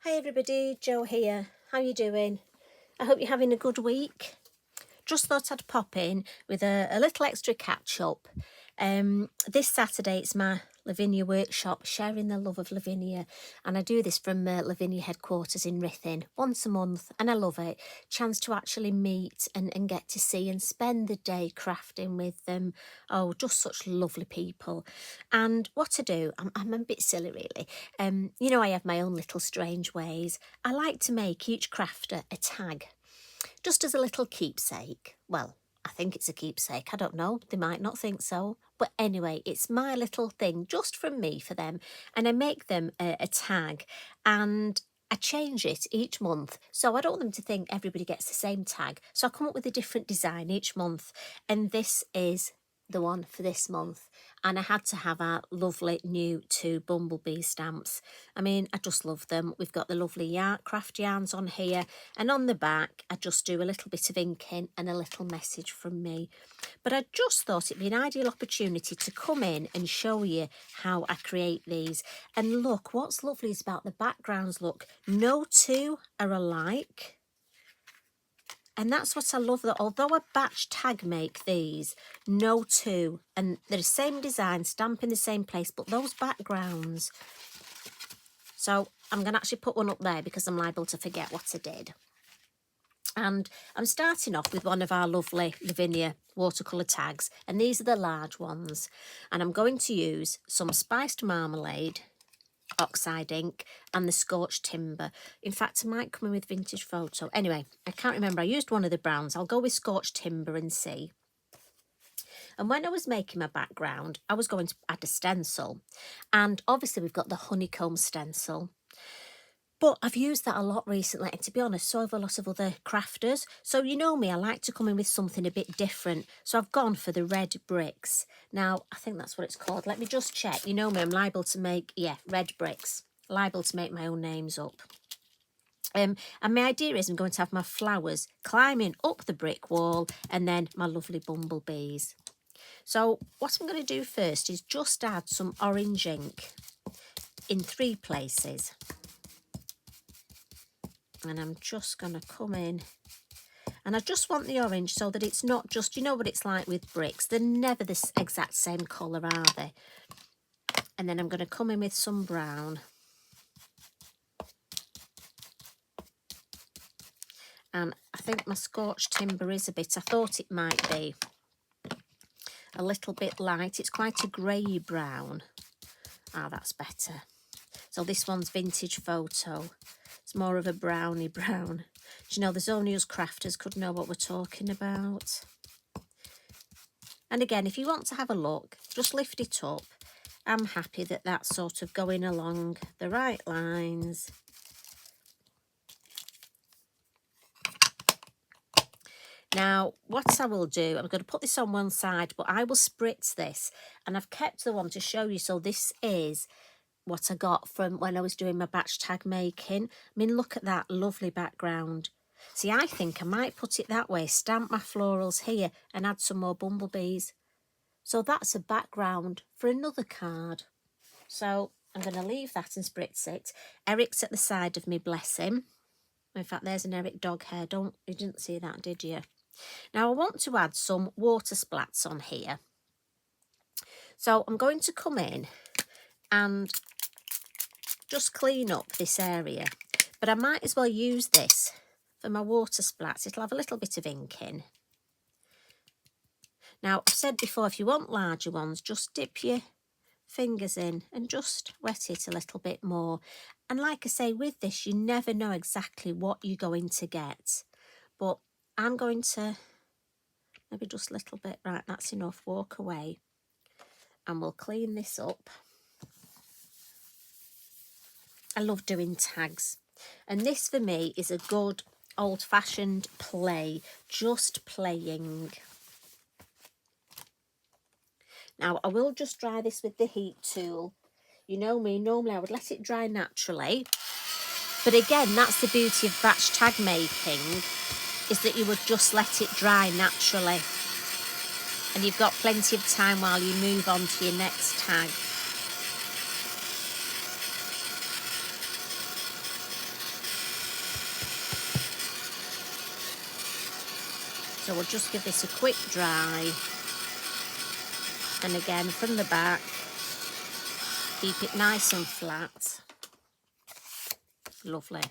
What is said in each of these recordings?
Hi everybody, Jo here. How you doing? I hope you're having a good week. Just thought I'd pop in with a little extra catch up. This Saturday it's my Lavinia workshop, sharing the love of Lavinia, and I do this from Lavinia headquarters in Ruthin once a month, and I love it. Chance to actually meet and get to see and spend the day crafting with them. Oh, just such lovely people. And what I do, I'm a bit silly really. I have my own little strange ways. I like to make each crafter a tag, just as a little keepsake. Well, I think it's a keepsake. I don't know. They might not think so. But anyway, it's my little thing just from me for them. And I make them a tag and I change it each month. So I don't want them to think everybody gets the same tag. So I come up with a different design each month. And this is the one for this month. And I had to have our lovely new 2 bumblebee stamps. I mean, I just love them. We've got the lovely craft yarns on here, and on the back I just do a little bit of inking and a little message from me. But I just thought it'd be an ideal opportunity to come in and show you how I create these. And look, what's lovely is about the backgrounds. Look, no 2 are alike. And that's what I love, that although I batch tag make these, no 2, and they're the same design, stamp in the same place, but those backgrounds. So I'm going to actually put one up there because I'm liable to forget what I did. And I'm starting off with one of our lovely Lavinia watercolour tags, and these are the large ones. And I'm going to use some Spiced Marmalade, Oxide ink, and the Scorched Timber. In fact, I might come in with Vintage Photo. Anyway, I can't remember. I used one of the browns. I'll go with Scorched Timber and see. And when I was making my background, I was going to add a stencil. And obviously we've got the honeycomb stencil. But I've used that a lot recently, and to be honest, so have a lot of other crafters. So you know me, I like to come in with something a bit different. So I've gone for the red bricks. Now, I think that's what it's called. Let me just check. You know me, I'm liable to make, red bricks. Liable to make my own names up. And my idea is I'm going to have my flowers climbing up the brick wall and then my lovely bumblebees. So what I'm going to do first is just add some orange ink in 3 places. And I'm just going to come in, and I just want the orange so that it's not just, you know what it's like with bricks, they're never the exact same colour, are they? And then I'm going to come in with some brown. And I think my Scorched Timber is a bit, I thought it might be a little bit light. It's quite a grey brown. Ah, that's better. So this one's Vintage Photo. It's more of a brownie brown. Do you know, there's only us crafters could know what we're talking about. And again, if you want to have a look, just lift it up. I'm happy that that's sort of going along the right lines. Now, what I will do, I'm going to put this on one side, but I will spritz this. And I've kept the one to show you. So this is what I got from when I was doing my batch tag making. I mean, look at that lovely background. See, I think I might put it that way, stamp my florals here and add some more bumblebees. So that's a background for another card. So I'm going to leave that and spritz it. Eric's at the side of me, bless him. In fact, there's an Eric dog hair. You didn't see that, did you? Now I want to add some water splats on here. So I'm going to come in and just clean up this area. But I might as well use this for my water splats. It'll have a little bit of ink in. Now, I've said before, if you want larger ones, just dip your fingers in and just wet it a little bit more. And like I say, with this, you never know exactly what you're going to get. But I'm going to maybe just a little bit. Right, that's enough. Walk away. And we'll clean this up. I love doing tags. And this for me is a good old-fashioned play, just playing. Now, I will just dry this with the heat tool. You know me, normally I would let it dry naturally. But again, that's the beauty of batch tag making, is that you would just let it dry naturally. And you've got plenty of time while you move on to your next tag. So we'll just give this a quick dry. And again, from the back, keep it nice and flat. Lovely.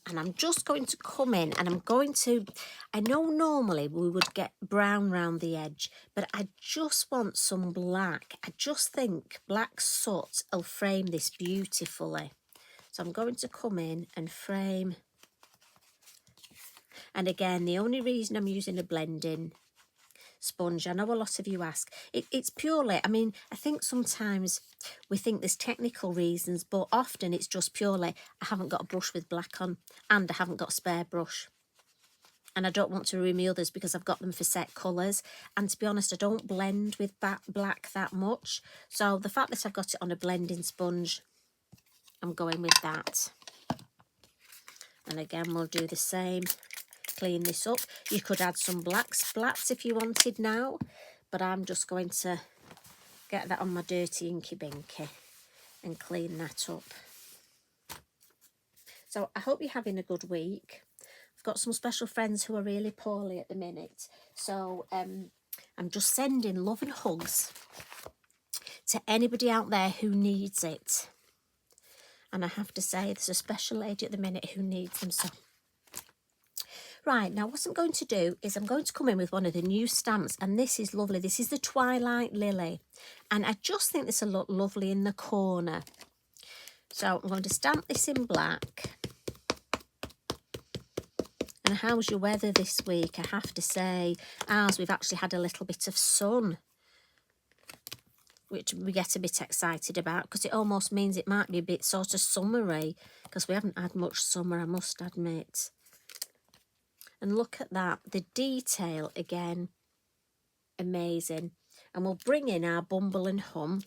And I'm just going to come in and I'm going to, I know normally we would get brown round the edge, but I just want some black. I just think black soot will frame this beautifully. So I'm going to come in and frame. And again, the only reason I'm using a blending sponge, I know a lot of you ask, it's purely, I mean, I think sometimes we think there's technical reasons, but often it's just purely, I haven't got a brush with black on and I haven't got a spare brush. And I don't want to ruin my others because I've got them for set colours. And to be honest, I don't blend with black that much. So the fact that I've got it on a blending sponge, I'm going with that. And again, we'll do the same. Clean this up. You could add some black splats if you wanted now, but I'm just going to get that on my dirty inky binky and clean that up. So I hope you're having a good week. I've got some special friends who are really poorly at the minute, so I'm just sending love and hugs to anybody out there who needs it. And I have to say, there's a special lady at the minute who needs them, so right, now what I'm going to do is I'm going to come in with one of the new stamps, and this is lovely. This is the Twilight Lily, and I just think this will look lovely in the corner. So I'm going to stamp this in black. And how's your weather this week? I have to say, ours, we've actually had a little bit of sun, which we get a bit excited about because it almost means it might be a bit sort of summery because we haven't had much summer, I must admit. And look at that, the detail again, amazing. And we'll bring in our Bumble and Hum.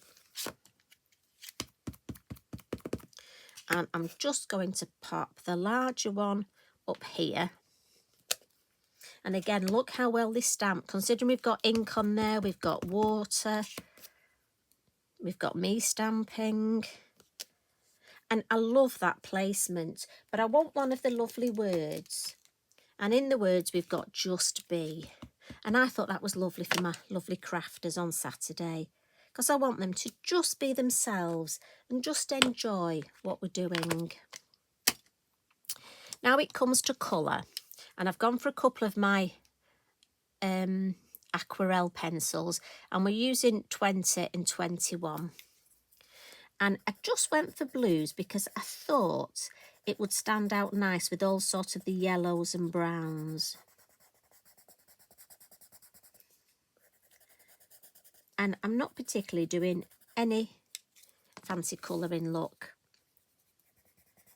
And I'm just going to pop the larger one up here. And again, look how well this stamped. Considering we've got ink on there, we've got water, we've got me stamping. And I love that placement. But I want one of the lovely words. And in the words, we've got just be. And I thought that was lovely for my lovely crafters on Saturday, because I want them to just be themselves and just enjoy what we're doing. Now it comes to colour. And I've gone for a couple of my Aquarelle pencils. And we're using 20 and 21. And I just went for blues because I thought it would stand out nice with all sorts of the yellows and browns. And I'm not particularly doing any fancy colouring look.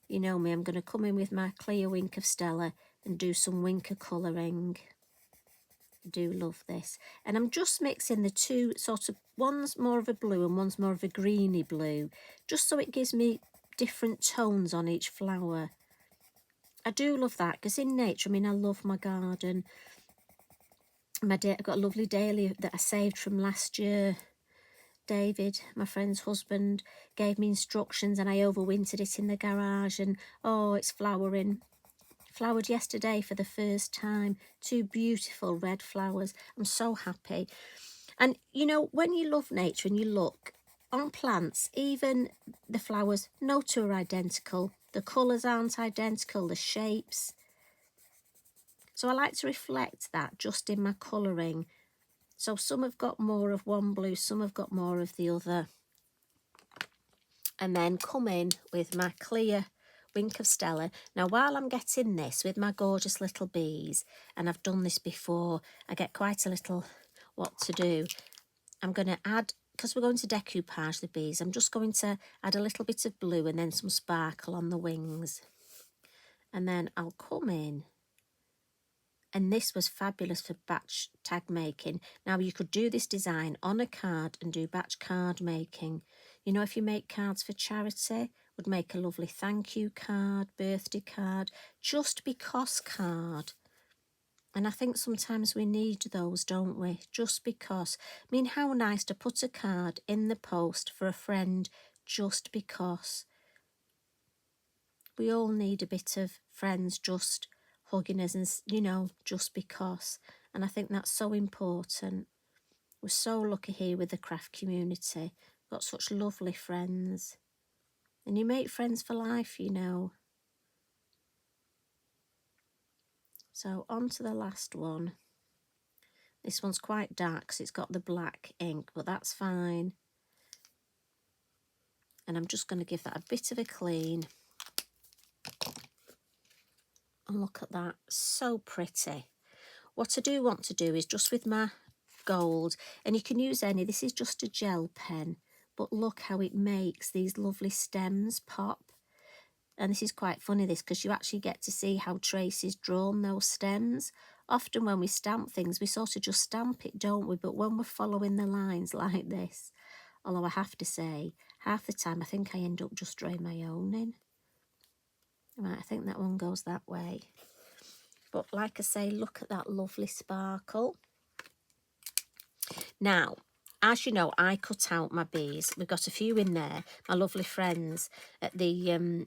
You know me, I'm going to come in with my clear wink of Stella and do some winker colouring. I do love this. And I'm just mixing the two sort of, one's more of a blue and one's more of a greeny blue, just so it gives me different tones on each flower. I do love that because in nature, I mean, I love my garden. I've got a lovely dahlia that I saved from last year. David, my friend's husband, gave me instructions and I overwintered it in the garage, and oh, it's flowering. Flowered yesterday for the first time. 2 beautiful red flowers. I'm so happy. And you know, when you love nature and you look on plants, even the flowers, no two are identical. The colours aren't identical, the shapes. So I like to reflect that just in my colouring. So some have got more of one blue, some have got more of the other. And then come in with my clear wink of Stella. Now, while I'm getting this with my gorgeous little bees, and I've done this before, I get quite a little what to do. I'm going to add, because we're going to decoupage the bees, I'm just going to add a little bit of blue and then some sparkle on the wings. And then I'll come in. And this was fabulous for batch tag making. Now, you could do this design on a card and do batch card making. You know, if you make cards for charity, would make a lovely thank you card, birthday card, just because card. And I think sometimes we need those, don't we? Just because. I mean, how nice to put a card in the post for a friend just because. We all need a bit of friends just hugging us and, you know, just because. And I think that's so important. We're so lucky here with the craft community. Got such lovely friends. And you make friends for life, you know. So on to the last one. This one's quite dark because it's got the black ink, but that's fine. And I'm just going to give that a bit of a clean. And look at that, so pretty. What I do want to do is just with my gold, and you can use any, this is just a gel pen, but look how it makes these lovely stems pop. And this is quite funny, this, because you actually get to see how Tracy's drawn those stems. Often when we stamp things, we sort of just stamp it, don't we? But when we're following the lines like this, although I have to say, half the time I think I end up just drawing my own in. Right, I think that one goes that way. But like I say, look at that lovely sparkle. Now, as you know, I cut out my bees. We've got a few in there. My lovely friends at the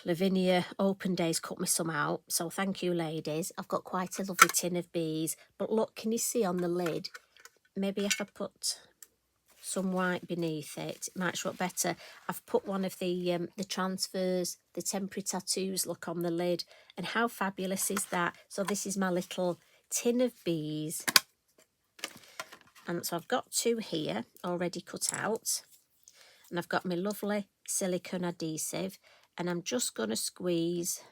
Lavinia Open Days cut me some out. So thank you, ladies. I've got quite a lovely tin of bees. But look, can you see on the lid? Maybe if I put some white beneath it, it might show up better. I've put one of the transfers, the temporary tattoos, look, on the lid. And how fabulous is that? So this is my little tin of bees. And so I've got two here already cut out. And I've got my lovely silicone adhesive. And I'm just going to squeeze.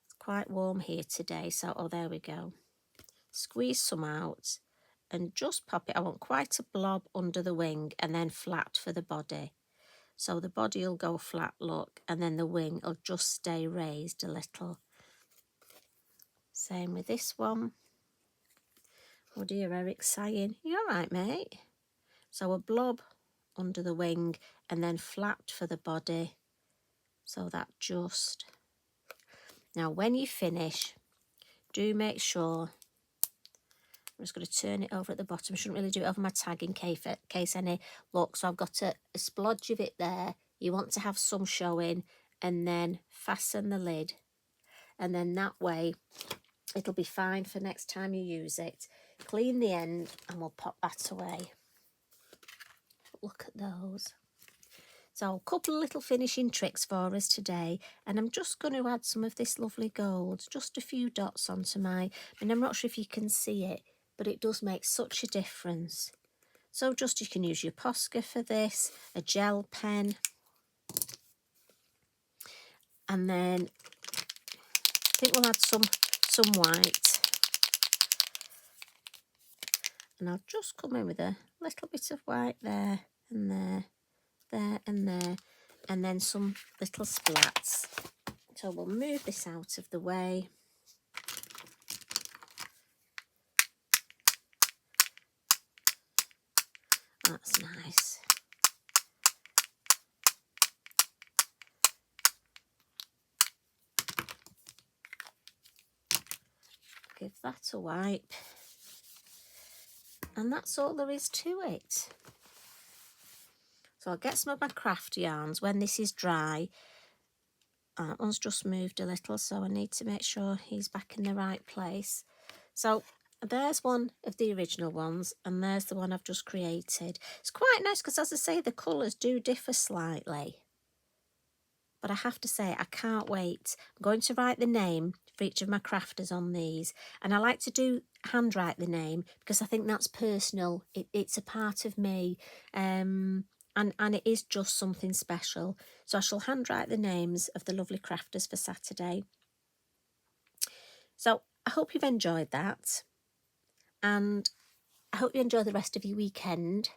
It's quite warm here today. So, oh, there we go. Squeeze some out. And just pop it. I want quite a blob under the wing and then flat for the body. So the body will go flat, look, and then the wing will just stay raised a little. Same with this one. Oh dear, Eric's sighing. You all right, mate? So a blob under the wing and then flat for the body. So that just... Now when you finish, do make sure... I'm just going to turn it over at the bottom. I shouldn't really do it over my tag in case any... Look, so I've got a splodge of it there. You want to have some showing and then fasten the lid. And then that way, it'll be fine for next time you use it. Clean the end and we'll pop that away. Look at those. So a couple of little finishing tricks for us today. And I'm just going to add some of this lovely gold. Just a few dots onto my... And I'm not sure if you can see it, but it does make such a difference. So just you can use your Posca for this, a gel pen. And then I think we'll add some white. And I'll just come in with a little bit of white there and there, there and there. And then some little splats. So we'll move this out of the way. That's nice. Give that a wipe. And that's all there is to it. So I'll get some of my craft yarns when this is dry. That one's just moved a little, so I need to make sure he's back in the right place. So there's one of the original ones, and there's the one I've just created. It's quite nice because, as I say, the colours do differ slightly. But I have to say, I can't wait. I'm going to write the name for each of my crafters on these. And I like to handwrite the name because I think that's personal. It's a part of me. And it is just something special. So I shall handwrite the names of the lovely crafters for Saturday. So I hope you've enjoyed that. And I hope you enjoy the rest of your weekend.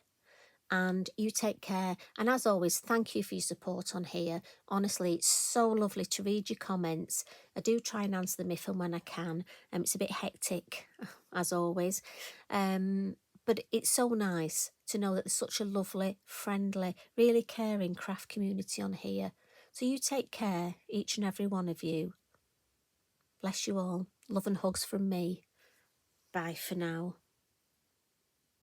And you take care. And as always, thank you for your support on here. Honestly, it's so lovely to read your comments. I do try and answer them if and when I can. It's a bit hectic, as always. But it's so nice to know that there's such a lovely, friendly, really caring craft community on here. So you take care, each and every one of you. Bless you all. Love and hugs from me. Bye for now.